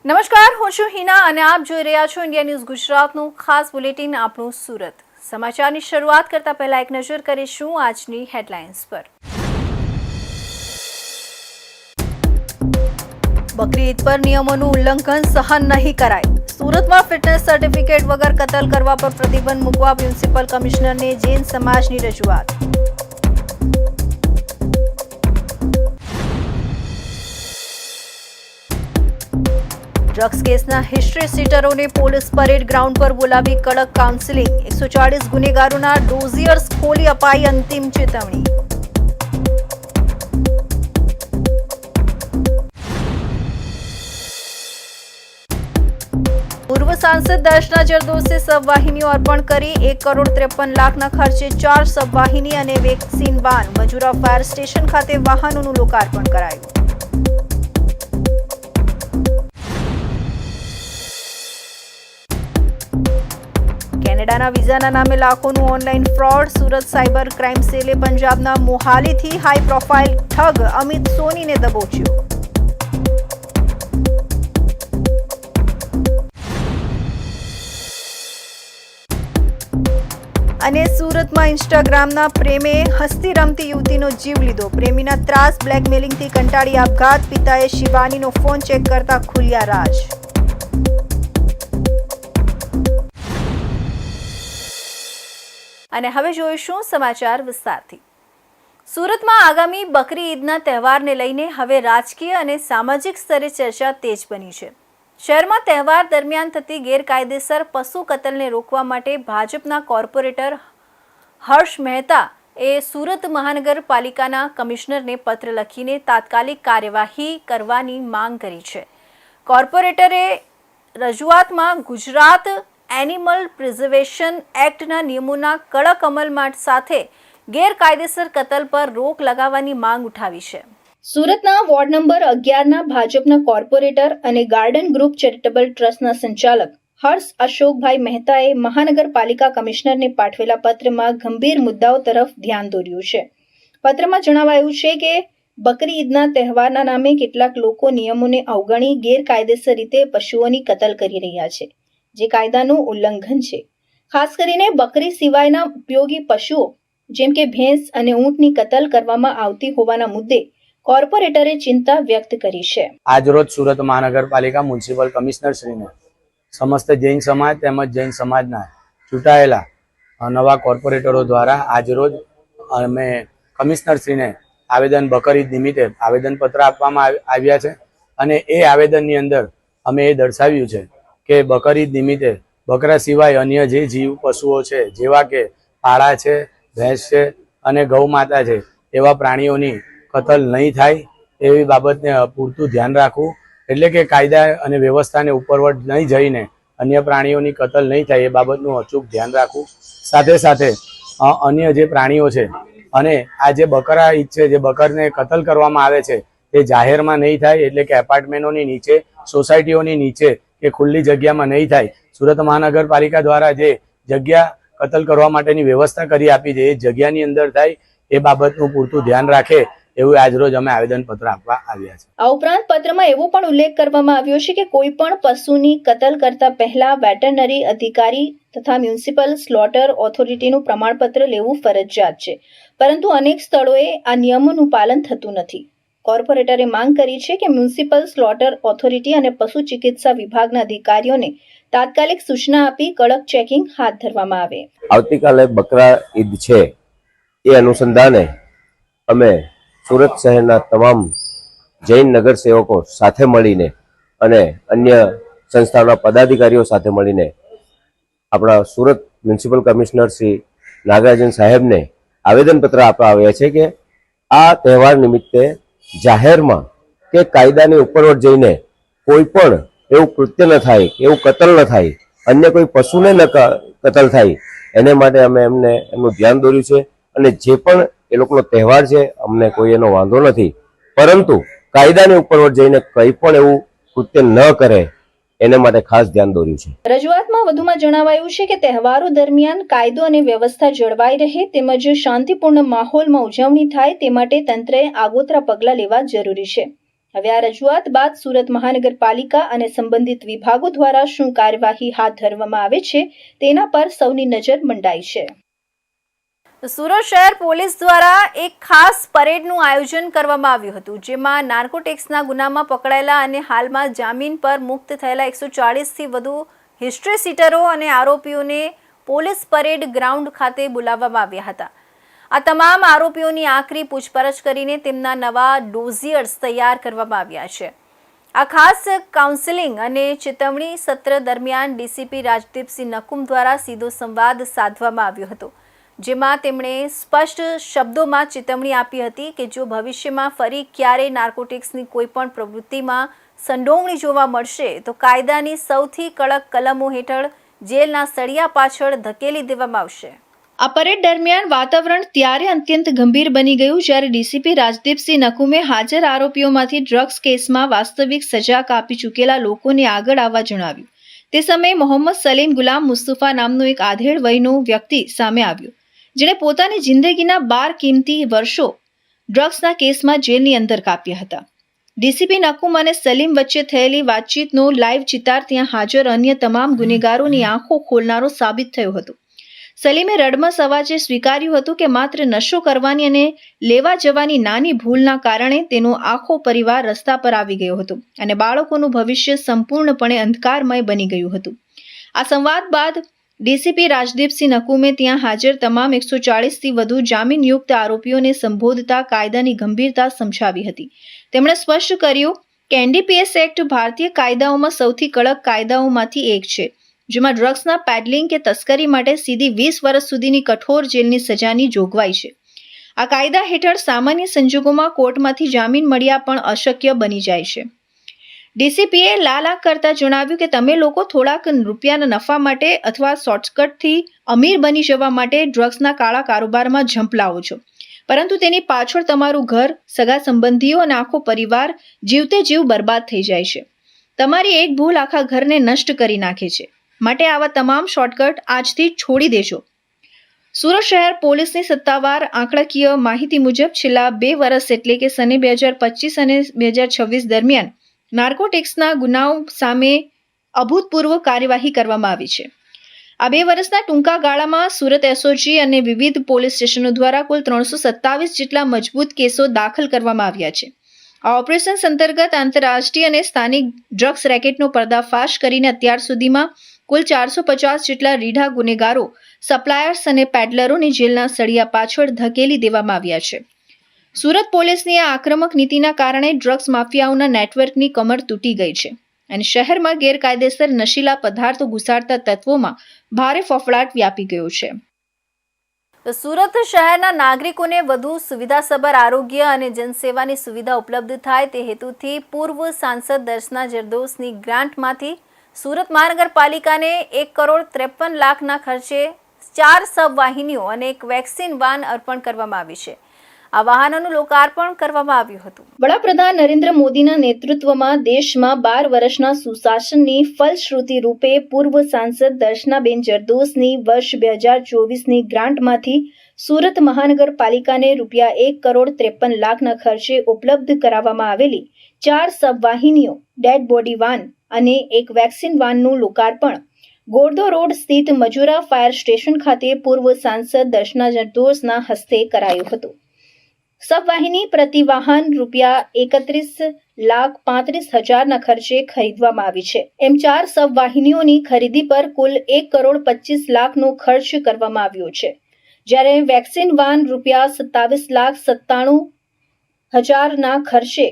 નમસ્કાર, હું છું હિના અને આપ જોઈ રહ્યા છો ઇન્ડિયા ન્યૂઝ ગુજરાતનું ખાસ બુલેટિન આપણું સુરત. સમાચારની શરૂઆત કરતા પહેલા એક નજર કરીશું આજની હેડલાઇન્સ પર. બકરી ઈદ પર નિયમોનું ઉલ્લંઘન સહન નહીં કરાય. સુરતમાં ફિટનેસ સર્ટિફિકેટ વગર કતલ કરવા પર પ્રતિબંધ મૂકવા મ્યુનિસિપલ કમિશનરને જૈન સમાજની રજૂઆત. ડ્રગ્સ કેસના હિસ્ટ્રી સીટરોને પોલીસ પરેડ ગ્રાઉન્ડ પર બોલાવી કડક કાઉન્સિલિંગ. 140 ગુનેગારોના ડોઝિયર્સ ખોલી અપાઈ અંતિમ ચેતવણી. પૂર્વ સાંસદ દર્શના જરદોશે સબવાહિનીઓ અર્પણ કરી 1,53,00,000ના ખર્ચે 4 સબવાહિની અને vaccine van. Majura fire station ખાતે વાહનોનું લોકાર્પણ કરાયું. કેનેડાના વિઝાના નામે લાખોનું online fraud. Surat cyber crime સેલે પંજાબના મોહાલીથી હાઈ પ્રોફાઇલ ઠગ અમિત સોનીને દબોચ્યો. અને સુરતમાં ઇન્સ્ટાગ્રામના પ્રેમે હસ્તી રમતી યુવતીનો જીવ લીધો. પ્રેમીના ત્રાસ બ્લેકમેલિંગથી કંટાળી આપઘાત. પિતાએ શિવાનીનો ફોન ચેક કરતા ખુલ્યા રાજ. અને હવે જોઈશું સમાચાર વિસ્તારથી. સુરતમાં આગામી બકરી ઈદના તહેવારને લઈને હવે રાજકીય અને સામાજિક સ્તરે ચર્ચા તેજ બની છે. શહેરમાં તહેવાર દરમિયાન થતી ગેરકાયદેસર પશુ કતલને રોકવા માટે ભાજપના કોર્પોરેટર હર્ષ મહેતા એ સુરત મહાનગરપાલિકાના કમિશનરને પત્ર લખીને તાત્કાલિક કાર્યવાહી કરવાની માંગ કરી છે. કોર્પોરેટરે રજૂઆતમાં ગુજરાત એનિમલ પ્રિઝર્વેશન એક્ટના નિયમોના કડક અમલ સાથે ગેરકાયદેસર કતલ પર રોક લગાવવાની માંગ ઉઠાવી છે. સુરતના વોર્ડ નંબર 11ના ભાજપના કોર્પોરેટર અને ગાર્ડન ગ્રુપ ચેરિટેબલ ટ્રસ્ટના સંચાલક હર્ષ અશોકભાઈ મહેતાએ મહાનગરપાલિકા કમિશનરને પાઠવેલા પત્રમાં ગંભીર મુદ્દાઓ તરફ ધ્યાન દોર્યું છે. પત્રમાં જણાવાયું છે કે બકરી ઈદના તહેવારના નામે કેટલાક લોકો નિયમોને અવગણી ગેરકાયદેસર રીતે પશુઓની કતલ કરી રહ્યા છે, જે કાયદાનું ઉલ્લંઘન છે. ખાસ કરીને બકરી સિવાયના ઉપયોગી પશુઓ જેમ કે ભેંસ અને ઊંટની કતલ કરવામાં આવતી હોવાના મુદ્દે કોર્પોરેટરે ચિંતા વ્યક્ત કરી છે. આજરોજ સુરત મહાનગરપાલિકા મ્યુનિસિપલ કમિશનરશ્રીને સમસ્ત જૈન સમાજ તેમજ જૈન સમાજના ચૂંટાયેલા નવા કોર્પોરેટરો દ્વારા આજરોજ અમે કમિશનરશ્રીને આવેદન બકર ઈદ નિમિત્તે આવેદનપત્ર આપવામાં આવ્યા છે. અને એ આવેદનની અંદર અમે એ દર્શાવ્યું છે કે બકર ઈદ નિમિત્તે બકરા સિવાય અન્ય જે જીવ પશુઓ છે, જેવા કે પાડા છે, ભેંસ છે અને ગૌ માતા છે, એવા પ્રાણીઓની કતલ નહીં થાય એવી બાબતને પૂરતું ધ્યાન રાખવું. એટલે કે કાયદા અને વ્યવસ્થાને ઉપરવટ નહીં જઈને અન્ય પ્રાણીઓની કતલ નહીં થાય એ બાબતનું અચૂક ધ્યાન રાખવું. સાથે સાથે અન્ય જે પ્રાણીઓ છે અને આ જે બકરા ઈદ છે, જે બકરને કતલ કરવામાં આવે છે તે જાહેરમાં નહીં થાય. એટલે કે એપાર્ટમેન્ટોની નીચે, સોસાયટીઓની નીચે કે ખુલ્લી જગ્યામાં નહીં થાય. સુરત મહાનગરપાલિકા દ્વારા જે જગ્યા કતલ કરવા માટેની વ્યવસ્થા કરી આપી છે એ જગ્યાની અંદર થાય એ બાબતનું પૂરતું ધ્યાન રાખે એવું આજરોજ અમે આવેદનપત્ર આપવા આવ્યા છે. આ ઉપરાંત પત્રમાં એવો પણ ઉલ્લેખ કરવામાં આવ્યો છે કે કોઈ પણ પશુની કતલ કરતા પહેલા વેટરનરી અધિકારી તથા મ્યુનિસિપલ સ્લોટર ઓથોરિટીનું પ્રમાણપત્ર લેવું ફરજિયાત છે, પરંતુ અનેક સ્થળોએ આ નિયમોનું પાલન થતું નથી. કોર્પોરેટરે માંગ કરી છે કે મ્યુનિસિપલ સ્લોટર ઓથોરિટી અને પશુ ચિકિત્સા વિભાગના અધિકારીઓને તાત્કાલિક સૂચના આપી કડક ચેકિંગ હાથ ધરવામાં આવે. આવતીકાલે બકરા ઈદ છે, એ અનુસંધાને અમે સુરત શહેરના તમામ જૈન નગરસેવકો સાથે મળીને અને અન્ય સંસ્થાઓના પદાધિકારીઓ સાથે મળીને આપણા સુરત મ્યુનિસિપલ કમિશનર શ્રી નાગરાજન સાહેબને આવેદનપત્ર આપવા આવ્યા છે કે આ તહેવાર નિમિત્તે જાહેરમાં કે કાયદાની ઉપરવટ જઈને કોઈ પણ એવું કૃત્ય ન થાય, એવું કતલ ન થાય, અન્ય કોઈ પશુને ન કતલ થાય, એને માટે અમે એમનું ધ્યાન દોર્યું છે. અને જે પણ એ લોકોનો તહેવાર છે અમને કોઈ એનો વાંધો નથી, પરંતુ કાયદાની ઉપરવટ જઈને કંઈ પણ એવું કૃત્ય ન કરે એને માટે ખાસ ધ્યાન દોર્યું છે. રજૂઆતમાં વધુમાં જણાવાયું છે કે તહેવારો દરમિયાન કાયદો અને વ્યવસ્થા જળવાઈ રહે તેમજ શાંતિપૂર્ણ માહોલમાં ઉજવણી થાય તે માટે તંત્રએ આગોતરા પગલાં લેવા જરૂરી છે. હવે આ રજૂઆત બાદ સુરત મહાનગરપાલિકા અને સંબંધિત વિભાગો દ્વારા શું કાર્યવાહી હાથ ધરવામાં આવે છે તેના પર સૌની નજર મંડાઈ છે. સુરત શહેર પોલીસ દ્વારા એક ખાસ પરેડનું આયોજન કરવામાં આવ્યું હતું, જેમાં નાર્કોટિક્સના ગુનામાં પકડાયેલા અને હાલમાં જામીન પર મુક્ત થયેલા 140થી વધુ હિસ્ટ્રી સીટરો અને આરોપીઓને પોલીસ પરેડ ગ્રાઉન્ડ ખાતે બોલાવવામાં આવ્યા હતા. આ તમામ આરોપીઓની આખરી પૂછપરછ કરીને તેમના નવા ડોઝિયર્સ તૈયાર કરવામાં આવ્યા છે. આ ખાસ કાઉન્સેલિંગ અને ચેતવણી સત્ર દરમિયાન ડીસીપી રાજદીપસિંહ નકુમ દ્વારા સીધો સંવાદ સાધવામાં આવ્યો હતો, જેમાં તેમણે સ્પષ્ટ શબ્દોમાં ચેતવણી આપી હતી કે જો ભવિષ્યમાં ફરી ક્યારેય નાર્કોટિક્સની કોઈ પણ પ્રવૃત્તિમાં સંડોવણી જોવા મળશે તો કાયદાની સૌથી કડક કલમો હેઠળ જેલના સળિયા પાછળ ધકેલી દેવામાં આવશે. આ પરેડ દરમિયાન વાતાવરણ ત્યારે અત્યંત ગંભીર બની ગયું જ્યારે ડીસીપી રાજદીપસિંહ નકુમે હાજર આરોપીઓમાંથી ડ્રગ્સ કેસમાં વાસ્તવિક સજા કાપી ચૂકેલા લોકોને આગળ આવવા જણાવ્યું. તે સમયે મોહમ્મદ સલીમ ગુલામ મુસ્તફા નામનો એક આધેડ વયનો વ્યક્તિ સામે આવ્યો, જેણે પોતાની જિંદગીના 12 કિંમતી વર્ષો ડ્રગ્સના કેસમાં જેલની અંદર કાપ્યા હતા. ડીસીપી નકુમ અને સલીમ વચ્ચે થયેલી વાતચીતનો લાઈવ ચિતાર ત્યાં હાજર અન્ય તમામ ગુનેગારોની આંખો ખોલનારો સાબિત થયો હતો. સલીમે રડમસ અવાજે સ્વીકાર્યું હતું કે માત્ર નશો કરવાની અને લેવા જવાની નાની ભૂલના કારણે તેનો આખો પરિવાર રસ્તા પર આવી ગયો હતો અને બાળકોનું ભવિષ્ય સંપૂર્ણપણે અંધકારમય બની ગયું હતું. આ સંવાદ બાદ ડીસીપી રાજદીપસિંહ નકુમે ત્યાં હાજર તમામ 140થી વધુ જામીનયુક્ત આરોપીઓને સંબોધતા કાયદાની ગંભીરતા સમજાવી હતી. તેમણે સ્પષ્ટ કર્યું કે એનડીપીએસ એક્ટ ભારતીય કાયદાઓમાં સૌથી કડક કાયદાઓમાંથી એક છે, જેમાં ડ્રગ્સના પેડલિંગ કે તસ્કરી માટે સીધી 20 વર્ષ સુધીની કઠોર જેલની સજાની જોગવાઈ છે. આ કાયદા હેઠળ સામાન્ય સંજોગોમાં કોર્ટમાંથી જામીન મળ્યા પણ અશક્ય બની જાય છે. ડીસીપીએ લાલાક કરતા જણાવ્યું કે તમે લોકો થોડાક રૂપિયાના નફા માટે અથવા શોર્ટકટથી અમીર બની જવા માટે ડ્રગ્સના કાળા કારોબારમાં ઝંપલાવો છો, પરંતુ તેની પાછળ તમારું ઘર, સગા સંબંધીઓ અને આખો પરિવાર જીવતે જીવ બરબાદ થઈ જાય છે. તમારી એક ભૂલ આખા ઘરને નષ્ટ કરી નાખે છે, માટે આવા તમામ શોર્ટકટ આજથી છોડી દેજો. સુરત શહેર પોલીસની સત્તાવાર આંકડાકીય માહિતી મુજબ છેલ્લા 2 વર્ષ એટલે કે સને 2025 અને 2026 દરમિયાન નાર્કોટિક્સના ગુનાઓ સામે અભૂતપૂર્વ કાર્યવાહી કરવામાં આવી છે. આ 2 વર્ષના ટૂંકા ગાળામાં સુરત એસઓજી અને વિવિધ પોલીસ સ્ટેશનો દ્વારા કુલ 327 જેટલા મજબૂત કેસો દાખલ કરવામાં આવ્યા છે. આ ઓપરેશન્સ અંતર્ગત આંતરરાષ્ટ્રીય અને સ્થાનિક ડ્રગ્સ રેકેટનો પર્દાફાશ કરીને અત્યાર સુધીમાં કુલ 450 જેટલા રીઢા ગુનેગારો, સપ્લાયર્સ અને પેડલરોને જેલના સળિયા પાછળ ધકેલી દેવામાં આવ્યા છે. સુરત પોલીસની આ આક્રમક નીતિના કારણે ડ્રગ્સ માફિયાઓના નેટવર્કની કમર તૂટી ગઈ છે અને શહેરમાં ગેરકાયદેસર નશીલા પદાર્થો ઘુસાડતા તત્વોમાં ભારે ફફડાટ વ્યાપી ગયો છે. સુરત શહેરના નાગરિકોને વધુ સુવિધાસભર આરોગ્ય અને જનસેવાની સુવિધા ઉપલબ્ધ થાય તે હેતુથી પૂર્વ સાંસદ દર્શના જરદોશની ગ્રાન્ટમાંથી સુરત મહાનગરપાલિકાને 1,53,00,000ના ખર્ચે 4 સબવાહિનીઓ અને એક વેક્સિન વાન અર્પણ કરવામાં આવી છે. આ વાહનોનું લોકાર્પણ કરવામાં આવ્યું હતું. વડાપ્રધાન નરેન્દ્ર મોદીના નેતૃત્વમાં દેશમાં 12 વર્ષના સુશાસનની ફલશ્રુતિ રૂપે પૂર્વ સાંસદ દર્શનાબેન જરદોશની વર્ષ 2024ની ગ્રાન્ટમાંથી સુરત મહાનગરપાલિકાને ₹1,53,00,000ના ખર્ચે ઉપલબ્ધ કરાવવામાં આવેલી 4 સબવાહિનીઓ, ડેડ બોડી વાન અને એક વેક્સિન વાનનું લોકાર્પણ ગોરદો રોડ સ્થિત મજુરા ફાયર સ્ટેશન ખાતે પૂર્વ સાંસદ દર્શના જરદોશના હસ્તે કરાયું હતું. સબવાહિની પ્રતિ વાહન ₹31,35,000ના ખર્ચે ખરીદવામાં આવી છે. એમ 4 સબવાહિનીઓની ખરીદી પર કુલ ₹1,25,00,000નો ખર્ચ કરવામાં આવ્યો છે, જ્યારે વેક્સિન વાન ₹27,97,000ના ખર્ચે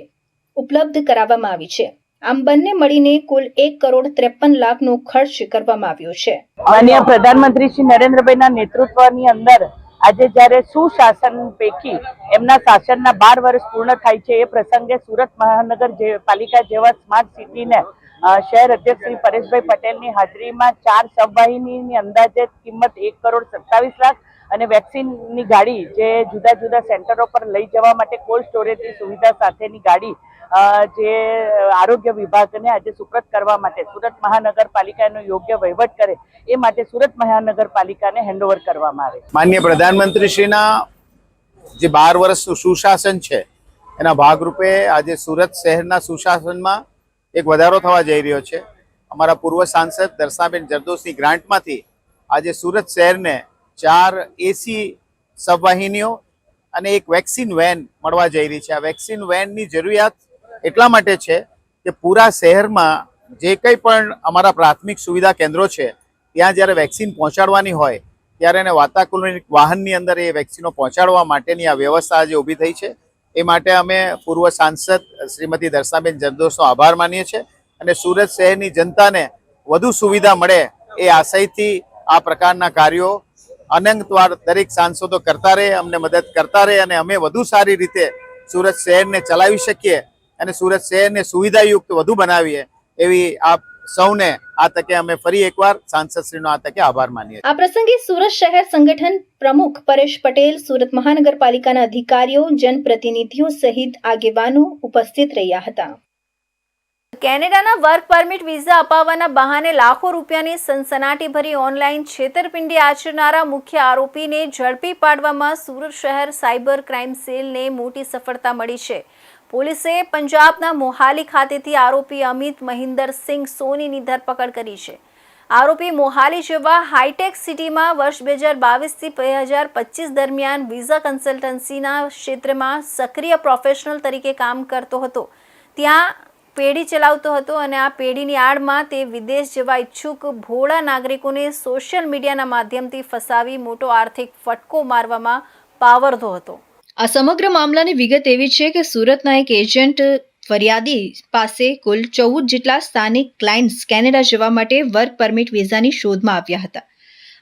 ઉપલબ્ધ કરાવવામાં આવી છે. આમ બંને મળીને કુલ ₹1,53,00,000નો ખર્ચ કરવામાં આવ્યો છે. માનનીય પ્રધાનમંત્રી શ્રી નરેન્દ્રભાઈના નેતૃત્વની અંદર આજે જ્યારે સુશાસન પૈકી એમના શાસનના 12 વર્ષ પૂર્ણ થાય છે, એ પ્રસંગે સુરત મહાનગરપાલિકા જેવા સ્માર્ટ સિટીને શહેર અધ્યક્ષ શ્રી પરેશભાઈ પટેલની હાજરીમાં 4 સબવાહિનીની અંદાજિત કિંમત 1,27,00,000 અને વેક્સિનની ગાડી જે જુદા જુદા સેન્ટરો પર લઈ જવા માટે કોલ્ડ સ્ટોરેજની સુવિધા સાથેની ગાડી જે આરોગ્ય વિભાગને આજે સુપ્રત કરવા માટે સુરત મહાનગરપાલિકાનો યોગ્ય વહીવટ કરે એ માટે સુરત મહાનગરપાલિકાને હેન્ડઓવર કરવામાં આવે. માનનીય પ્રધાનમંત્રીશ્રીના જે 12 વર્ષનું સુશાસન છે એના ભાગરૂપે આજે સુરત શહેરના સુશાસનમાં એક વધારો થવા જઈ રહ્યો છે. અમારા પૂર્વ સાંસદ દર્શનાબેન જરદોશની ગ્રાન્ટમાંથી આજે સુરત શહેરને 4 એસી સબવાહિનીઓ અને એક વેક્સિન વેન મળવા જઈ રહી છે. આ વેક્સિન વેનની જરૂરિયાત એટલા માટે છે કે પૂરા શહેરમાં જે કંઈ પણ અમારા પ્રાથમિક સુવિધા કેન્દ્રો છે ત્યાં જ્યારે વેક્સિન પહોંચાડવાની હોય ત્યારે એને વાતાનુકૂલિત વાહનની અંદર એ વેક્સિનો પહોંચાડવા માટેની આ વ્યવસ્થા આજે ઊભી થઈ છે. એ માટે અમે પૂર્વ સાંસદ શ્રીમતી દર્શનાબેન જરદોશનો આભાર માનીએ છીએ અને સુરત શહેરની જનતાને વધુ સુવિધા મળે એ આશયથી આ પ્રકારના કાર્યો અનંતવાર દરેક સાંસદો કરતા રહે, અમને મદદ કરતા રહે અને અમે વધુ સારી રીતે સુરત શહેરને ચલાવી શકીએ અને સુરત શહેરને સુવિધાયુક્ત વધુ બનાવીએ એવી આપ સૌને આ તકે અમે ફરી એકવાર સાંસદશ્રીનો આ તકે આભાર માનીએ. આ પ્રસંગે સુરત શહેર સંગઠન પ્રમુખ પરેશ પટેલ, સુરત મહાનગરપાલિકાના અધિકારીઓ, જનપ્રતિનિધિઓ સહિત આગેવાનો ઉપસ્થિત રહ્યા હતા. કેનેડાના વર્ક પરમિટ વિઝા અપાવવાના બહાને લાખો રૂપિયાની સનસનાટીભરી ઓનલાઈન છેતરપિંડી આચરનારા મુખ્ય આરોપીને ઝડપી પાડવામાં સુરત શહેર સાયબર ક્રાઇમ સેલને મોટી સફળતા મળી છે. પોલીસે પંજાબના મોહાલી ખાતેથી આરોપી અમિત મહિન્દર સિંહ સોનીની ધરપકડ કરી છે. આરોપી મોહાલી જેવા હાઈટેક સિટીમાં વર્ષ 2022 થી 2025 દરમિયાન વિઝા કન્સલ્ટન્સીના ક્ષેત્રમાં સક્રિય પ્રોફેશનલ તરીકે કામ કરતો હતો. ત્યાં પેઢી ચલાવતો હતો અને આ પેઢીની આડમાં તે વિદેશ જવા ઈચ્છુક ભોળા નાગરિકોને સોશિયલ મીડિયાના માધ્યમથી ફસાવી મોટો આર્થિક ફટકો મારવામાં પાવરધો હતો. આ સમગ્ર મામલાની વિગત એવી છે કે સુરતના એક એજન્ટ ફરિયાદી પાસે કુલ 14 જેટલા સ્થાનિક ક્લાયન્ટ્સ કેનેડા જવા માટે વર્ક પરમિટ વિઝાની શોધમાં આવ્યા હતા.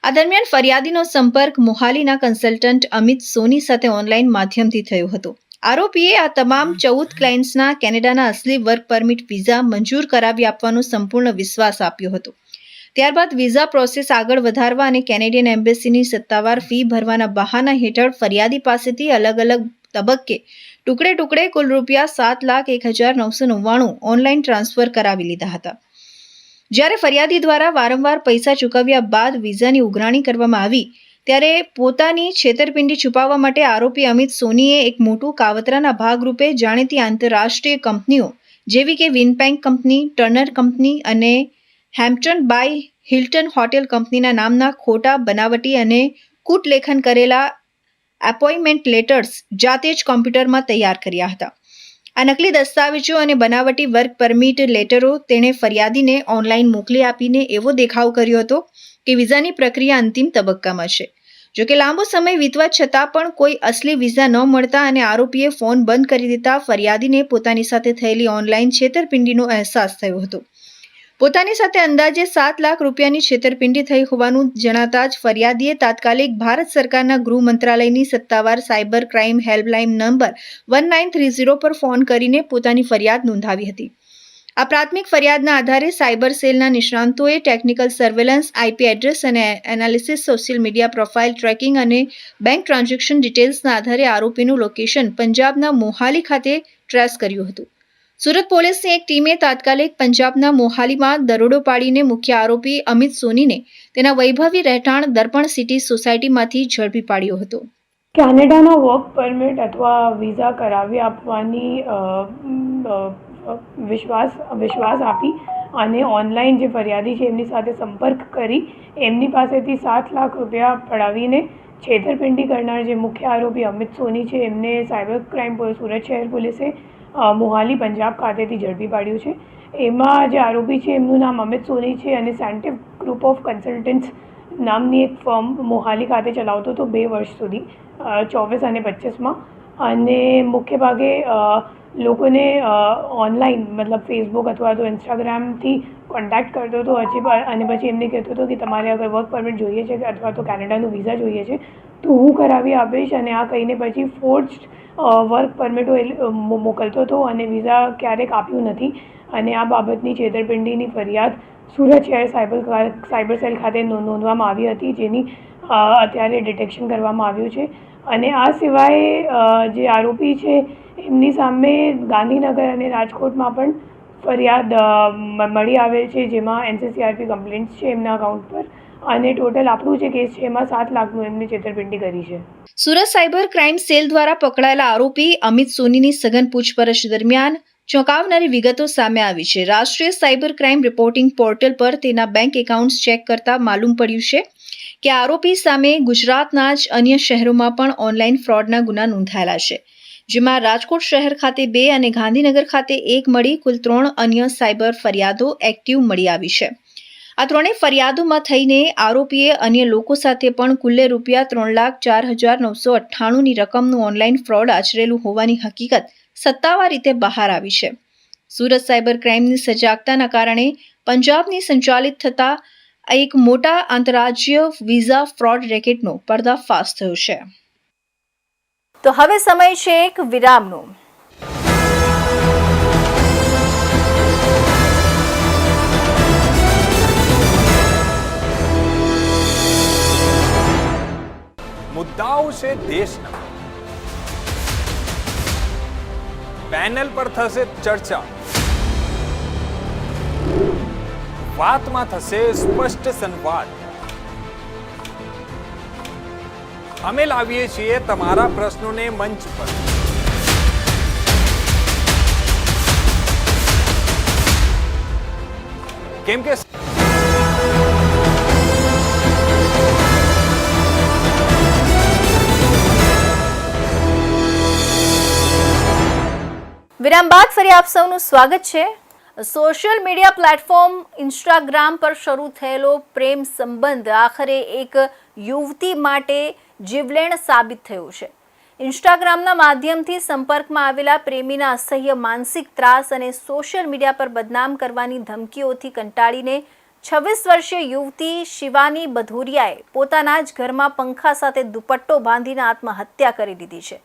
આ દરમિયાન ફરિયાદીનો સંપર્ક મોહાલીના કન્સલ્ટન્ટ અમિત સોની સાથે ઓનલાઈન માધ્યમથી થયો હતો. આરોપીએ આ તમામ 14 ક્લાયન્ટ્સના કેનેડાના અસલી વર્ક પરમિટ વિઝા મંજૂર કરાવી આપવાનો સંપૂર્ણ વિશ્વાસ આપ્યો હતો. ત્યારબાદ વિઝા પ્રોસેસ આગળ વધારવા અને કેનેડિયન એમ્બેસીની સત્તાવાર ફી ભરવાના બહાના હેઠળ ફરિયાદી પાસેથી અલગ અલગ તબક્કે ટુકડે કુલ રૂપિયા 7,01,999 ઓનલાઈન ટ્રાન્સફર કરાવી લીધા હતા. જ્યારે ફરિયાદી દ્વારા વારંવાર પૈસા ચૂકવ્યા બાદ વિઝાની ઉઘરાણી કરવામાં આવી ત્યારે પોતાની છેતરપિંડી છુપાવવા માટે આરોપી અમિત સોનીએ એક મોટું કાવતરાના ભાગરૂપે જાણીતી આંતરરાષ્ટ્રીય કંપનીઓ જેવી કે વિનપેંગ કંપની, ટર્નર કંપની અને હેમ્પ્ટન બાય હિલ્ટન હોટેલ કંપનીના નામના ખોટા, બનાવટી અને કૂટલેખન કરેલા એપોઇન્ટમેન્ટ લેટર્સ જાતે જ કોમ્પ્યુટરમાં તૈયાર કર્યા હતા. આ નકલી દસ્તાવેજો અને બનાવટી વર્ક પરમિટ લેટરો તેણે ફરિયાદીને ઓનલાઈન મોકલી આપીને એવો દેખાવ કર્યો હતો કે વિઝાની પ્રક્રિયા અંતિમ તબક્કામાં છે. જોકે લાંબો સમય વીતવા છતાં પણ કોઈ અસલી વિઝા ન મળતા અને આરોપીએ ફોન બંધ કરી દેતા ફરિયાદીને પોતાની સાથે થયેલી ઓનલાઈન છેતરપિંડીનો અહેસાસ થયો હતો. પોતાની સાથે અંદાજે 7 લાખ રૂપિયાની છેતરપિંડી થઈ હોવાનું જણાતા જ ફરિયાદીએ તાત્કાલિક ભારત સરકારના ગૃહ મંત્રાલયની સત્તાવાર સાયબર ક્રાઇમ હેલ્પલાઇન નંબર 1930 પર ફોન કરીને પોતાની ફરિયાદ નોંધાવી હતી. આ પ્રાથમિક ફરિયાદના આધારે સાયબર સેલના નિષ્ણાંતોએ ટેકનિકલ સર્વેલન્સ, આઈપી એડ્રેસ અને analysis, social media profile tracking અને બેંક ટ્રાન્ઝેક્શન ડિટેલ્સના આધારે આરોપીનું લોકેશન પંજાબના મોહાલી ખાતે ટ્રેસ કર્યું હતું. સુરત પોલીસની એક ટીમે તાત્કાલિક પંજાબના મોહાલીમાં દરોડો પાડીને મુખ્ય આરોપી અમિત સોનીને તેના વૈભવી રહેઠાણ દર્પણ સિટી સોસાયટીમાંથી ઝડપી પાડ્યો હતો. કેનેડાનો વર્ક પરમિટ અથવા વિઝા કરાવી આપવાની વિશ્વાસ આપી અને ઓનલાઈન જે ફરિયાદી છે એમની સાથે સંપર્ક કરી એમની પાસેથી 7 લાખ રૂપિયા પડાવીને છેતરપિંડી કરનાર જે મુખ્ય આરોપી અમિત સોની છે એમને સાયબર ક્રાઇમ સુરત શહેર પોલીસે મોહાલી પંજાબ ખાતેથી ઝડપી પાડ્યું છે. એમાં જે આરોપી છે એમનું નામ અમિત સોની છે અને સેન્ટિવ ગ્રુપ ઓફ કન્સલ્ટન્ટ્સ નામની એક ફર્મ મોહાલી ખાતે ચલાવતો હતો 2 વર્ષ સુધી 24 અને 25માં અને મોટે ભાગે લોકોને ઓનલાઈન મતલબ ફેસબુક અથવા તો ઇન્સ્ટાગ્રામથી કોન્ટેક્ટ કરતો હતો અને પછી એમને કહેતો હતો કે તમારે અગર વર્ક પરમિટ જોઈએ છે અથવા તો કેનેડાનું વિઝા જોઈએ છે તો હું કરાવી આપીશ અને આ કહીને પછી ફોર્જડ વર્ક પરમિટો મોકલતો હતો અને વિઝા ક્યારેક આપ્યું નથી અને આ બાબતની છેતરપિંડીની ફરિયાદ સુરત શહેર સાયબર સેલ ખાતે નોંધવામાં આવી હતી જેની અત્યારે ડિટેક્શન કરવામાં આવ્યું છે. અને આ સિવાય જે આરોપી છે એમની સામે ગાંધીનગર અને રાજકોટમાં પણ ફરિયાદ મળી આવેલ છે જેમાં NCCRP કમ્પ્લેન્ટ્સ છે એમના અકાઉન્ટ પર અને ટોટલ આપણું જે કેસ છે એમાં 7 લાખનું એમને છેતરપિંડી કરી છે. સુરત સાયબર ક્રાઇમ સેલ દ્વારા પકડાયેલા આરોપી અમિત સોનીની સઘન પૂછપરછ દરમિયાન ચોંકાવનારી વિગતો સામે આવી છે. રાષ્ટ્રીય સાયબર ક્રાઇમ રિપોર્ટિંગ પોર્ટલ પર તેના બેંક એકાઉન્ટ્સ ચેક કરતા માલુમ પડ્યું છે કે આરોપી સામે ગુજરાતના જ અન્ય શહેરોમાં પણ ઓનલાઈન ફ્રોડના ગુના નોંધાયેલા છે, જેમાં રાજકોટ શહેર ખાતે 2 અને ગાંધીનગર ખાતે 1 મળી કુલ 3 અન્ય સાયબર ફરિયાદો એક્ટિવ મળી આવી છે. આ ત્રણેય ફરિયાદોમાં થઈને આરોપીએ અન્ય લોકો સાથે પણ કુલ્લે રૂપિયા 3,04,998ની રકમનું ઓનલાઈન ફ્રોડ આચરેલું હોવાની હકીકત સત્તાવાર રીતે બહાર આવી છે. સુરત સાયબર ક્રાઇમની સજાગતાના કારણે પંજાબની સંચાલિત થતા એક મોટા આંતરરાજ્ય વિઝા ફ્રોડ રેકેટનો પર્દાફાશ થયો છે. તો હવે સમય છે એક વિરામનો. મુદ્દાઓ છે દેશના, પેનલ પર થશે ચર્ચા, વાતમાં થશે સ્પષ્ટ સંવાદ. અમે લાવીએ છીએ તમારા પ્રશ્નોને મંચ પર. કેમ કે વિરામ બાદ ફરી આપ સૌનું સ્વાગત છે. સોશિયલ મીડિયા પ્લેટફોર્મ ઇન્સ્ટાગ્રામ પર શરૂ થયેલો પ્રેમ સંબંધ આખરે એક યુવતી માટે જીવલેણ સાબિત થયો છે. ઇન્સ્ટાગ્રામના માધ્યમથી સંપર્કમાં આવેલા પ્રેમીના અસહ્ય માનસિક ત્રાસ અને સોશિયલ મીડિયા પર બદનામ કરવાની ધમકીઓથી કંટાળીને 26 વર્ષીય યુવતી શિવાની બધોરિયાએ પોતાના જ ઘરમાં પંખા સાથે દુપટ્ટો બાંધીને આત્મહત્યા કરી દીધી છે.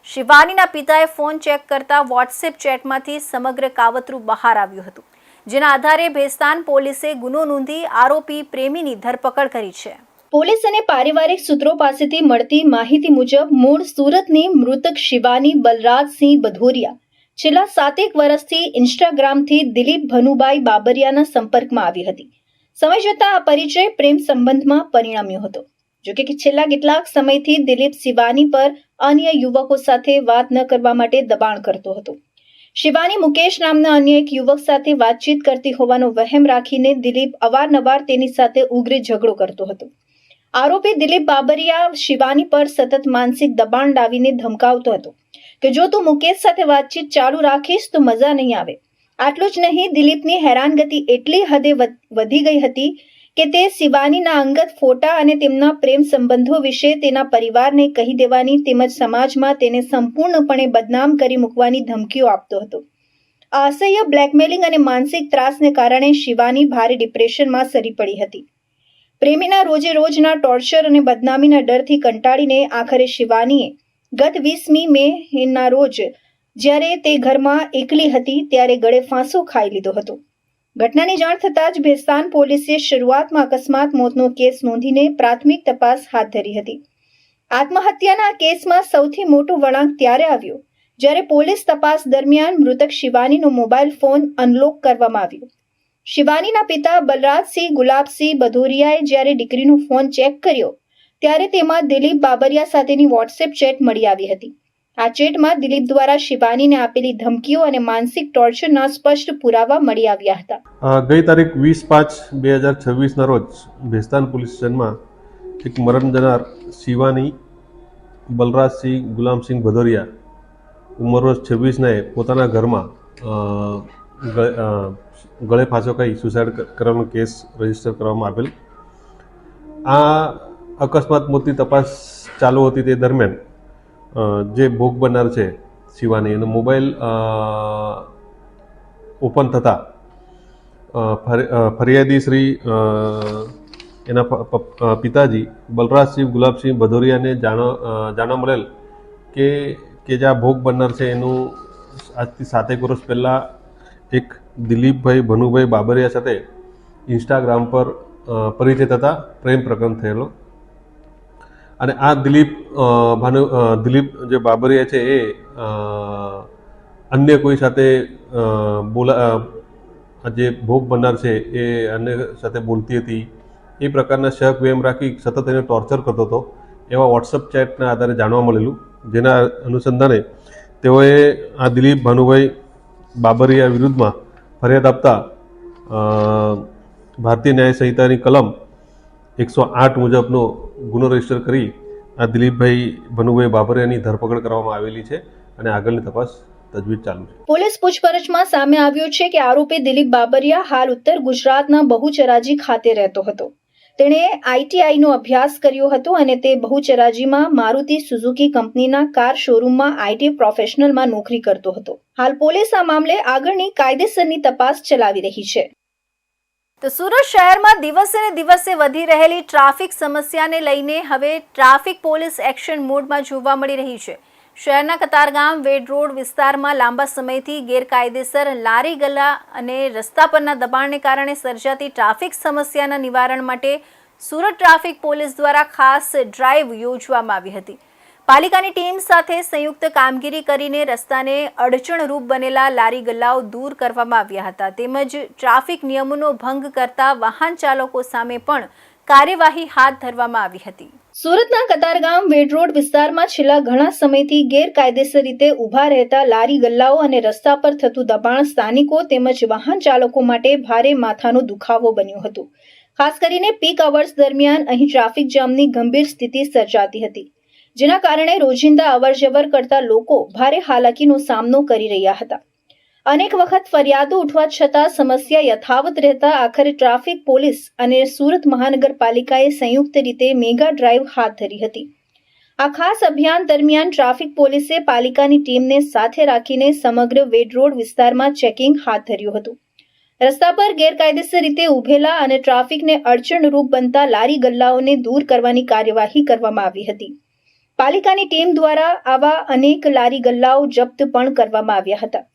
શિવાનીના પિતાએ ફોન ચેક કરતા વોટ્સએપ ચેટમાંથી સમગ્ર કાવતરું બહાર આવ્યું હતું, જેના આધારે ભેસ્તાન પોલીસે ગુનો નોંધી આરોપી પ્રેમીની ધરપકડ કરી છે. પોલીસ અને પારિવારિક સૂત્રો પાસેથી મળતી માહિતી મુજબ મૂળ સુરતની મૃતક શિવાની બલરાજસિંહ બધોરિયા છેલ્લા 7 વર્ષથી ઇન્સ્ટાગ્રામથી દિલીપ ભનુભાઈ બાબરિયાના સંપર્કમાં આવી હતી. સમય જતાં આ પરિચય પ્રેમ સંબંધમાં પરિણમ્યો હતો. જોકે છેલ્લા કેટલાક સમયથી દિલીપ શિવાની પર અન્ય યુવકો સાથે વાત ન કરવા માટે દબાણ કરતો હતો. શિવાની મુકેશ નામના અન્ય એક યુવક સાથે વાતચીત કરતી હોવાનો વહેમ રાખીને દિલીપ અવારનવાર તેની સાથે ઉગ્ર ઝઘડો કરતો હતો. આરોપી દિલીપ બાબરિયા શિવાની પર સતત માનસિક દબાણ લાવીને ધમકાવતો હતો કે જો તું મુકેશ સાથે વાતચીત ચાલુ રાખીશ તો મજા નહીં આવે. આટલું જ નહીં, દિલીપની હેરાનગતિ એટલી હદે વધી ગઈ હતી કે તે શિવાનીના અંગત ફોટા અને તેમના પ્રેમ સંબંધો વિશે તેના પરિવારને કહી દેવાની તેમજ સમાજમાં તેને સંપૂર્ણપણે બદનામ કરી મૂકવાની ધમકીઓ આપતો હતો. આ અસહ્ય બ્લેકમેલિંગ અને માનસિક ત્રાસને કારણે શિવાની ભારે ડિપ્રેશનમાં સરી પડી હતી. પ્રેમીના રોજે રોજના ટોર્ચર અને બદનામીના ડરથી કંટાળીને આખરે શિવાનીએ ગત 20મી મેના રોજ જ્યારે તે ઘરમાં એકલી હતી ત્યારે ગળે ફાંસો ખાઈ લીધો હતો. ઘટનાની જાણ થતાં જ ભેસ્તાન પોલીસે શરૂઆતમાં અકસ્માત મોતનો કેસ નોંધીને પ્રાથમિક તપાસ હાથ ધરી હતી. આત્મહત્યાના કેસમાં સૌથી મોટો વળાંક ત્યારે આવ્યો જ્યારે પોલીસ તપાસ દરમિયાન મૃતક શિવાનીનો મોબાઈલ ફોન અનલોક કરવામાં આવ્યો. શિવાનીના પિતા બલરાજસિંહ ગુલાબસિંહ બધોરિયાએ જ્યારે દીકરીનો ફોન ચેક કર્યો ત્યારે તેમાં દિલીપ બાબરિયા સાથેની વોટ્સએપ ચેટ મળી આવી હતી. આ ચેટમાં દિલીપ દ્વારા શિવાનીને આપેલી ધમકીઓ અને માનસિક ટોર્ચરના સ્પષ્ટ પુરાવા મળી આવ્યા હતા. ગઈ તારીખ 20/5/2026ના રોજ ભેસ્તાન પોલીસ સ્ટેશનમાં એક મરણ જનાર શિવાની બલરાજસિંહ ગુલામસિંહ ભદોરિયા ઉંમર વર્ષ 26ને પોતાના ઘરમાં ગળે ફાંસો ખાઈ સુસાઇડ કરવાનો કેસ રજીસ્ટર કરવામાં આવેલ. આ અકસ્માત મોતની તપાસ ચાલુ હતી તે દરમિયાન જે ભોગ બનનાર છે શિવાની એનો મોબાઈલ ઓપન થતાં ફરિયાદી શ્રી એના પિતાજી બલરાજસિંહ ગુલાબસિંહ ભદોરિયાને જાણવા મળેલ કે જે આ ભોગ બનનાર છે એનું આજથી 7 વર્ષ પહેલાં એક દિલીપભાઈ ભનુભાઈ બાબરિયા સાથે ઇન્સ્ટાગ્રામ પર પરિચય થતાં પ્રેમ પ્રકરણ થયેલો. અને આ દિલીપ જે બાબરિયા છે એ અન્ય કોઈ સાથે જે ભોગ બનનાર છે એ અન્ય સાથે બોલતી હતી, એ પ્રકારના શક વેમ રાખી સતત એને ટોર્ચર કરતો હતો એવા વોટ્સઅપ ચેટના આધારે જાણવા મળેલું, જેના અનુસંધાને તેઓએ આ દિલીપ ભાનુભાઈ બાબરિયા વિરુદ્ધમાં ફરિયાદ આપતા ભારતીય ન્યાય સંહિતાની કલમ 108 મુજબનો ગુનો રજીસ્ટર કરી આ દિલીપભાઈ ભનુભાઈ બાબરિયાની ધરપકડ કરવામાં આવેલી છે અને આગળની તપાસ તજવીજ ચાલુ છે. પોલીસ પૂછપરછમાં સામે આવ્યું છે કે આરોપી દિલીપ બાબરિયા હાલ ઉત્તર ગુજરાતના બહુચરાજી ખાતે રહેતો હતો. તેણે આઈટીઆઈનો અભ્યાસ કર્યો હતો અને તે બહુચરાજીમાં મારુતિ સુઝુકી કંપનીના કાર શોરૂમમાં આઈટી પ્રોફેશનલમાં નોકરી કરતો હતો. હાલ પોલીસ આ મામલે આગળની કાયદેસરની તપાસ ચલાવી રહી છે. તો સુરત શહેરમાં દિવસે ને દિવસે વધી રહેલી ટ્રાફિક સમસ્યાને લઈને હવે ટ્રાફિક પોલીસ એક્શન મોડમાં જોવા મળી રહી છે. શહેરના કતારગામ વેડ રોડ વિસ્તારમાં લાંબા સમયથી ગેરકાયદેસર લારી ગલ્લા અને રસ્તા પરના દબાણને કારણે સર્જાતી ટ્રાફિક સમસ્યાના નિવારણ માટે સુરત ટ્રાફિક પોલીસ દ્વારા ખાસ ડ્રાઈવ યોજવામાં આવી હતી. પાલિકાની ટીમ સાથે સંયુક્ત કામગીરી કરીને રસ્તાને અડચણરૂપ બનેલા લારી ગલ્લાઓ દૂર કરવામાં આવ્યા હતા, તેમજ ટ્રાફિક નિયમોનો ભંગ કરતા વાહન ચાલકો સામે પણ કાર્યવાહી હાથ ધરવામાં આવી હતી. સુરતના કતારગામ વેડ રોડ વિસ્તારમાં છેલ્લા ઘણા સમયથી ગેરકાયદેસર રીતે ઊભા રહેતા લારી ગલ્લાઓ અને રસ્તા પર થતું દબાણ સ્થાનિકો તેમજ વાહન ચાલકો માટે ભારે માથાનો દુખાવો બન્યો હતો. ખાસ કરીને પીક અવર્સ દરમિયાન અહીં ટ્રાફિક જામની ગંભીર સ્થિતિ સર્જાતી હતી, જેના કારણે રોજિંદા અવરજવર કરતા લોકો ભારે હાલાકીનો સામનો કરી રહ્યા હતા. અનેક વખત ફરિયાદો ઉઠવા છતાં સમસ્યા યથાવત રહેતા આખરે ટ્રાફિક પોલીસ અને સુરત મહાનગરપાલિકાએ સંયુક્ત રીતે મેગા ડ્રાઈવ હાથ ધરી હતી. આ ખાસ અભિયાન દરમિયાન ટ્રાફિક પોલીસે પાલિકાની ટીમને સાથે રાખીને સમગ્ર વેડ રોડ વિસ્તારમાં ચેકિંગ હાથ ધર્યું હતું. રસ્તા પર ગેરકાયદેસર રીતે ઉભેલા અને ટ્રાફિકને અડચણરૂપ બનતા લારી ગલ્લાઓને દૂર કરવાની કાર્યવાહી કરવામાં આવી હતી. પાલિકાની ટીમ દ્વારા આવા અનેક લારી ગલ્લાઓ જપ્ત પણ કરવામાં આવ્યા હતા.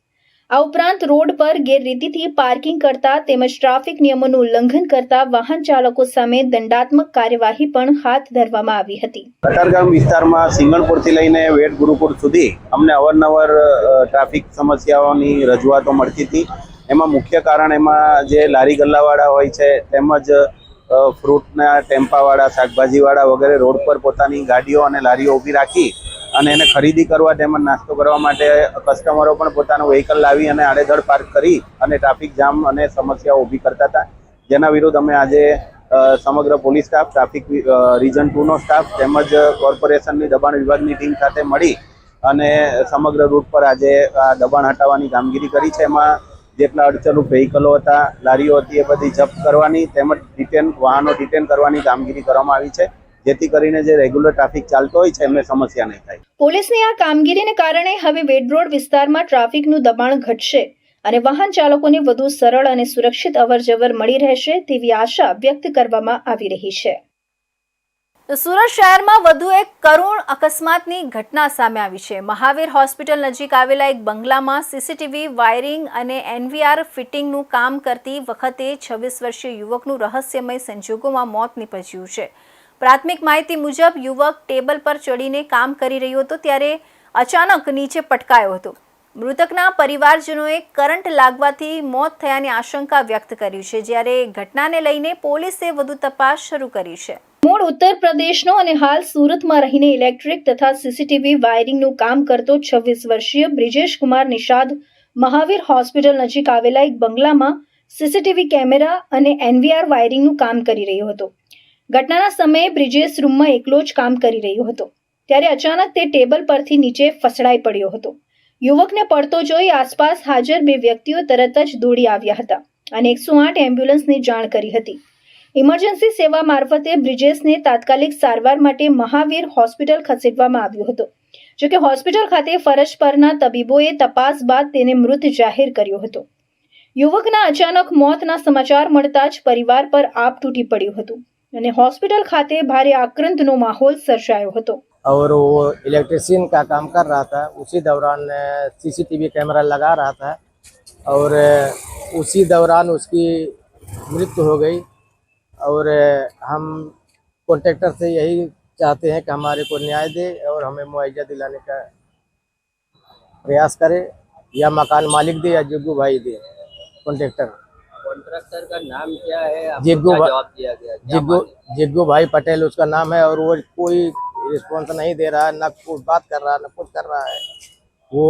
આ ઉપરાંત રોડ પર ગેરરીતિથી પાર્કિંગ કરતા તેમજ ટ્રાફિક નિયમોનું ઉલ્લંઘન કરતા વાહન ચાલકો સામે દંડાત્મક કાર્યવાહી પણ હાથ ધરવામાં આવી હતી. કતારગામ વિસ્તારમાં સિંગણપુરથી લઈને વેડ ગુરુપુર સુધી અમને અવારનવાર ટ્રાફિક સમસ્યાઓની રજૂઆતો મળતી હતી. એમાં મુખ્ય કારણ એમાં જે લારી ગલ્લાવાળા હોય છે તેમજ ફ્રૂટના ટેમ્પાવાળા, શાકભાજીવાળા વગેરે રોડ પર પોતાની ગાડીઓ અને લારીઓ ઊભી રાખી અને એને ખરીદી કરવા તેમજ નાસ્તો કરવા માટે કસ્ટમરો પણ પોતાનું વ્હીકલ લાવી અને આડેધડ પાર્ક કરી અને ટ્રાફિક જામ અને સમસ્યાઓ ઊભી કરતા હતા. જેના વિરુદ્ધ અમે આજે સમગ્ર પોલીસ સ્ટાફ, ટ્રાફિક રીજન 2નો સ્ટાફ તેમજ કોર્પોરેશનની દબાણ વિભાગની ટીમ સાથે મળી અને સમગ્ર રૂટ પર આજે આ દબાણ હટાવવાની કામગીરી કરી છે. એમાં જેટલા અડચણરૂપ વ્હીકલો હતા, લારીઓ હતી, એ બધી જપ્ત કરવાની તેમજ વાહનો ડિટેન કરવાની કામગીરી કરવામાં આવી છે, જેથી કરીને જે રેગ્યુલર ટ્રાફિક ચાલતો હોય છે એમને સમસ્યા નહીં થાય. પોલીસની આ કામગીરીને કારણે હવે વેડ રોડ વિસ્તારમાં ટ્રાફિકનું દબાણ ઘટશે અને વાહન ચાલકોને વધુ સરળ અને સુરક્ષિત અવરજવર મળી રહેશે તેવી આશા વ્યક્ત કરવામાં આવી રહી છે. તો સુરત શહેરમાં વધુ એક કરુણ અકસ્માતની ઘટના સામે આવી છે. મહાવીર હોસ્પિટલ નજીક આવેલા એક બંગલામાં સીસીટીવી વાયરિંગ અને એનવીઆર ફિટિંગનું કામ કરતી વખતે 26 વર્ષીય યુવકનું રહસ્યમય સંજોગોમાં મોત નીપજ્યું છે. પ્રાથમિક માહિતી મુજબ યુવક ટેબલ પર ચડીને કામ કરી રહ્યો હતો ત્યારે અચાનક નીચે પટકાયો હતો. મૃતકના પરિવારજનોએ કરંટ લાગવાથી મોત થયાની આશંકા વ્યક્ત કરી છે, જ્યારે ઘટનાને લઈને પોલીસે વધુ તપાસ શરૂ કરી છે. મૂળ ઉત્તર પ્રદેશનો અને હાલ સુરતમાં રહીને ઇલેક્ટ્રિક તથા સીસીટીવી વાયરિંગનું કામ કરતો 26 વર્ષીય બ્રિજેશ કુમાર નિષાદ મહાવીર હોસ્પિટલ નજીક આવેલા એક બંગલામાં સીસીટીવી કેમેરા અને એનવીઆર વાયરિંગનું કામ કરી રહ્યો હતો. ઘટનાના સમયે બ્રિજેશ રૂમમાં એકલો જ કામ કરી રહ્યો હતો ત્યારે અચાનક તે ટેબલ પરથી નીચે ફસડાઈ પડ્યો હતો. યુવકને પડતો જોઈ આસપાસ હાજર 2 વ્યક્તિઓ તરત જ દોડી આવ્યા હતા અને 108 એમ્બ્યુલન્સની જાણ કરી હતી. ઇમરજન્સી સેવા મારફતે બ્રિજેશને તાત્કાલિક સારવાર માટે મહાવીર હોસ્પિટલ ખસેડવામાં આવ્યો હતો. જોકે હોસ્પિટલ ખાતે ફરજ પરના તબીબોએ તપાસ બાદ તેને મૃત જાહેર કર્યો હતો. યુવકના અચાનક મોતના સમાચાર મળતા જ પરિવાર પર આપ તૂટી પડ્યું હતું અને હોસ્પિટલ ખાતે ભારે આક્રંદનો માહોલ સર્જાયો હતો. और वो इलेक्ट्रिशियन का काम कर रहा था, उसी दौरान सीसीटीवी कैमरा लगा रहा था और उसी दौरान उसकी मृत्यु हो गई. और हम कॉन्ट्रैक्टर से यही चाहते हैं कि हमारे को न्याय दे और हमें मुआवजा दिलाने का प्रयास करे, या मकान मालिक दे या जुग्गू भाई दे. कॉन्ट्रैक्टर कॉन्ट्रैक्टर का नाम क्या है? जिग्गू जवाब दिया गया? जिग्गू भाई पटेल उसका नाम है, और वो कोई रिस्पॉन्स नहीं दे रहा है, ना कुछ बात कर रहा है, ना कुछ कर रहा है। वो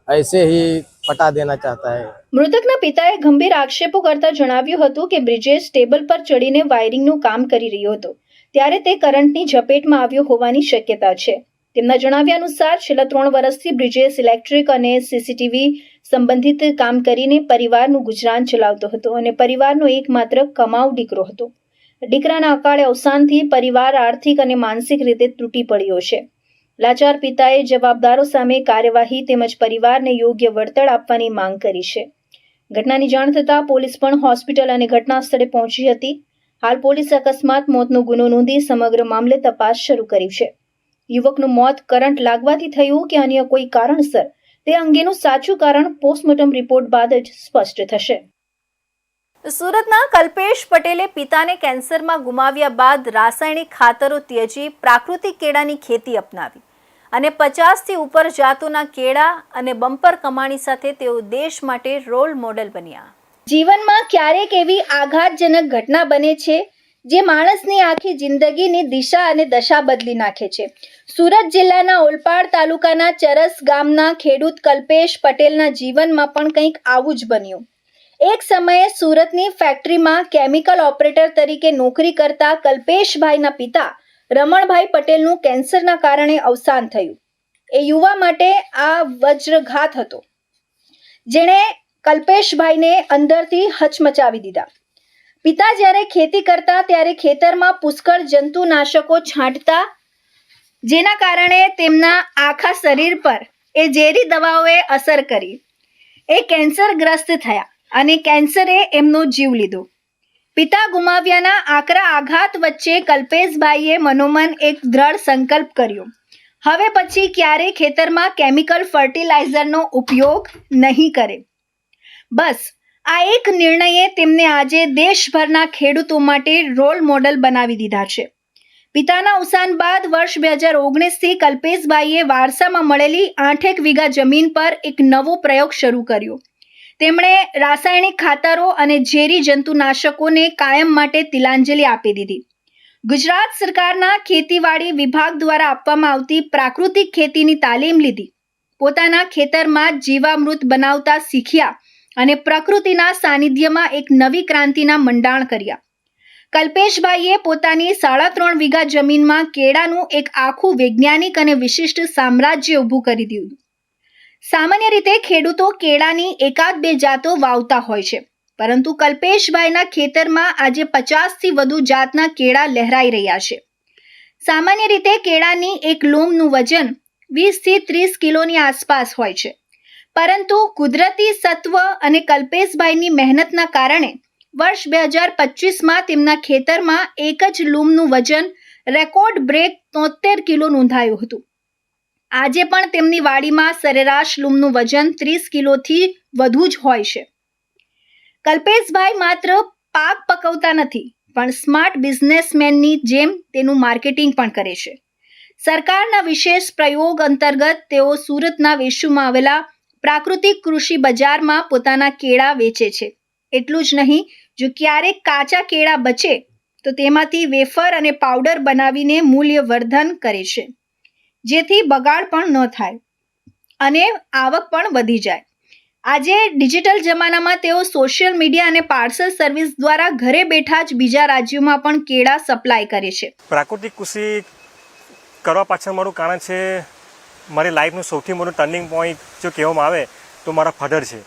ऐसे ही पटा देना चाहता है। મૃતકના પિતાએ ગંભીર આક્ષેપો કરતા જણાવ્યું હતું કે બ્રિજેશ ટેબલ પર ચડીને વાયરિંગનું કામ કરી રહ્યો હતો ત્યારે તે કરંટની ઝપેટમાં આવ્યો હોવાની શક્યતા છે. તેમના જણાવ્યા અનુસાર છેલ્લા 3 વર્ષથી બ્રિજેશ ઇલેક્ટ્રિક અને સીસીટીવી સંબંધિત કામ કરીને પરિવારનું ગુજરાન ચલાવતો હતો અને પરિવારનો એકમાત્ર કમાઉ દીકરો હતો. દીકરાના અકાળે અવસાનથી પરિવાર આર્થિક અને માનસિક રીતે તૂટી પડ્યો છે. લાચાર પિતાએ જવાબદારો સામે કાર્યવાહી તેમજ પરિવારને યોગ્ય વળતર આપવાની માંગ કરી છે. ઘટનાની જાણ થતાં પોલીસ પણ હોસ્પિટલ અને ઘટના સ્થળે પહોંચી હતી. હાલ પોલીસે અકસ્માત મોતનો ગુનો નોંધી સમગ્ર મામલે તપાસ શરૂ કરી છે. યુવકનું મોત કરંટ લાગવાથી થયું કે અન્ય કોઈ કારણસર તે અંગેનું સાચું કારણ પોસ્ટમોર્ટમ રિપોર્ટ બાદ જ સ્પષ્ટ થશે. સુરતના કલ્પેશ પટેલે પિતાને કેન્સરમાં ગુમાવ્યા બાદ રાસાયણિક ખાતરો ત્યજી પ્રાકૃતિક કેળાની ખેતી અપનાવી અને 50થી ઉપર જાતોના કેળા અને બમ્પર કમાણી સાથે તેઓ દેશ માટે રોલ મોડેલ બન્યા. જીવનમાં ક્યારેક એવી આઘાતજનક ઘટના બને છે જે માણસની આખી જિંદગીની દિશા અને દશા બદલી નાખે છે. સુરત જિલ્લાના ઓલપાડ તાલુકાના ચરસ ગામના ખેડૂત કલ્પેશ પટેલના જીવનમાં પણ કંઈક આવું જ બન્યું. એક સમયે સુરતની ફેક્ટરીમાં કેમિકલ ઓપરેટર તરીકે નોકરી કરતા કલ્પેશભાઈના પિતા રમણભાઈ પટેલનું કેન્સરના કારણે અવસાન થયું. એ યુવા માટે આ વજ્રઘાત હતો જેણે કલ્પેશભાઈને અંદરથી હચમચાવી દીધા. પિતા જ્યારે ખેતી કરતા ત્યારે ખેતરમાં પુષ્કળ જંતુનાશકો છાંટતા જેના કારણે તેમના આખા શરીર પર એ ઝેરી દવાઓએ અસર કરી. એ કેન્સરગ્રસ્ત થયા અને કેન્સરે એમનો જીવ લીધો. પિતા ગુમાવ્યાના આકરા આઘાત વચ્ચે કલ્પેશભાઈએ મનોમન એક દ્રઢ સંકલ્પ કર્યો. હવે પછી ક્યારેય ખેતરમાં કેમિકલ ફર્ટિલાઇઝરનો ઉપયોગ નહીં કરે. બસ આ એક નિર્ણયે તેમને આજે દેશભરના ખેડૂતો માટે રોલ મોડલ બનાવી દીધા છે. પિતાના અવસાન બાદ વર્ષ 2019થી કલ્પેશભાઈએ વારસામાં મળેલી 8 વીઘા જમીન પર એક નવો પ્રયોગ શરૂ કર્યો. તેમણે રાસાયણિક ખાતરો અને ઝેરી જંતુનાશકોને કાયમ માટે તિલાંજલિ આપી દીધી. ગુજરાત સરકારના ખેતીવાડી વિભાગ દ્વારા આપવામાં આવતી પ્રાકૃતિક ખેતીની તાલીમ લીધી. પોતાના ખેતરમાં જીવામૃત બનાવતા શીખ્યા અને પ્રકૃતિના સાનિધ્યમાં એક નવી ક્રાંતિના મંડાણ કર્યા. કલ્પેશભાઈએ પોતાની 3.5 વીઘા જમીનમાં કેળાનું એક આખું વૈજ્ઞાનિક અને વિશિષ્ટ સામ્રાજ્ય ઊભું કરી દીધું. સામાન્ય રીતે ખેડૂતો કેળાની 1-2 જાતો વાવતા હોય છે, પરંતુ કલ્પેશભાઈના ખેતરમાં આજે 50થી વધુ જાતના કેળા લહેરાઈ રહ્યા છે. સામાન્ય રીતે કેળાની એક લૂમનું વજન 20થી 30 કિલોની આસપાસ હોય છે, પરંતુ કુદરતી સત્વ અને કલ્પેશભાઈની મહેનતના કારણે વર્ષ 2025માં તેમના ખેતરમાં એક જ લૂમનું વજન રેકોર્ડ બ્રેક 73 કિલો નોંધાયું હતું. આજે પણ તેમની વાડીમાં સરેરાશ લૂમનું વજન 30 કિલોથી વધુ જ હોય છે. કલ્પેશભાઈ માત્ર પાક પકવતા નથી, પણ સ્માર્ટ બિઝનેસમેનની જેમ તેનું માર્કેટિંગ પણ કરે છે. સરકારના વિશેષ પ્રયોગ અંતર્ગત તેઓ સુરતના વેસુમાં આવેલા પ્રાકૃતિક કૃષિ બજારમાં પોતાના કેળા વેચે છે. એટલું જ નહીં, જો ક્યારેક કાચા કેળા બચે તો તેમાંથી વેફર અને પાવડર બનાવીને મૂલ્યવર્ધન કરે છે, જેથી બગાડ પણ ન થાય અને આવક પણ વધી જાય. આજે ડિજિટલ જમાનામાં તેઓ સોશિયલ મીડિયા અને પાર્સલ સર્વિસ દ્વારા ઘરે બેઠા જ બીજા રાજ્યોમાં પણ કેળા સપ્લાય કરે છે. પ્રાકૃતિક કૃષિ કરવા પાછળ મારું કારણ છે, મારી લાઈફનું સૌથી મોટું ટર્નિંગ પોઈન્ટ જો કહેવામાં આવે તો મારા ફાધર છે.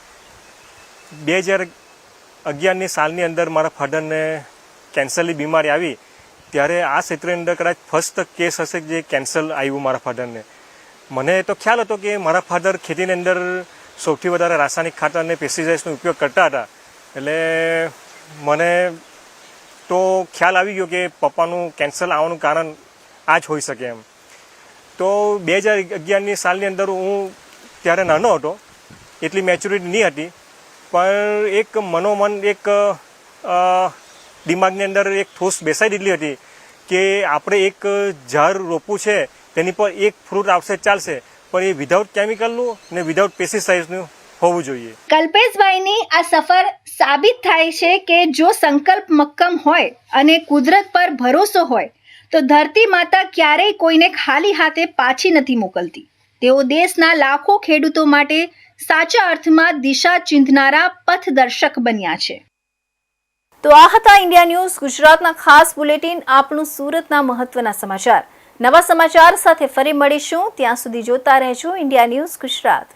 2011ની સાલની અંદર મારા ફાધરને કેન્સરની બીમારી આવી, ત્યારે આ ક્ષેત્રની અંદર કદાચ ફર્સ્ટ કેસ હશે જે કેન્સર આવ્યું મારા ફાધરને. મને તો ખ્યાલ હતો કે મારા ફાધર ખેતીની અંદર સૌથી વધારે રાસાયણિક ખાતર અને પેસ્ટિસાઇડ્સનો ઉપયોગ કરતા હતા, એટલે મને તો ખ્યાલ આવી ગયો કે પપ્પાનું કેન્સર આવવાનું કારણ આ જ હોઈ શકે એમ. તો 2011ની સાલની અંદર હું ત્યારે નાનો હતો, એટલી મેચ્યોરિટી નહીં હતી, પણ એક મનોમન એક દિમાગની અંદર એક ઠોસ બેસાઈ દીધેલી હતી કે આપણે એક ઝાડ રોપવું છે, તેની પર એક ફ્રૂટ આવશે ચાલશે, પણ એ વિધાઉટ કેમિકલનું ને વિધાઉટ પેસ્ટિસાઇડ્સનું હોવું જોઈએ. કલ્પેશભાઈની આ સફર સાબિત થાય છે કે જો સંકલ્પ મક્કમ હોય અને કુદરત પર ભરોસો હોય તો ધરતી માતા ક્યારેય કોઈને ખાલી હાથે પાછી નથી મોકલતી. તેઓ દેશના લાખો ખેડૂતો માટે સાચા અર્થમાં દિશા ચિંધનારા પથદર્શક બન્યા છે. તો આ હતા ઇન્ડિયા ન્યૂઝ ગુજરાતના ખાસ બુલેટિન, આપણું સુરતના મહત્વના સમાચાર. નવા સમાચાર સાથે ફરી મળીશું. ત્યાં સુધી જોતા રહેજો ઇન્ડિયા ન્યૂઝ ગુજરાત.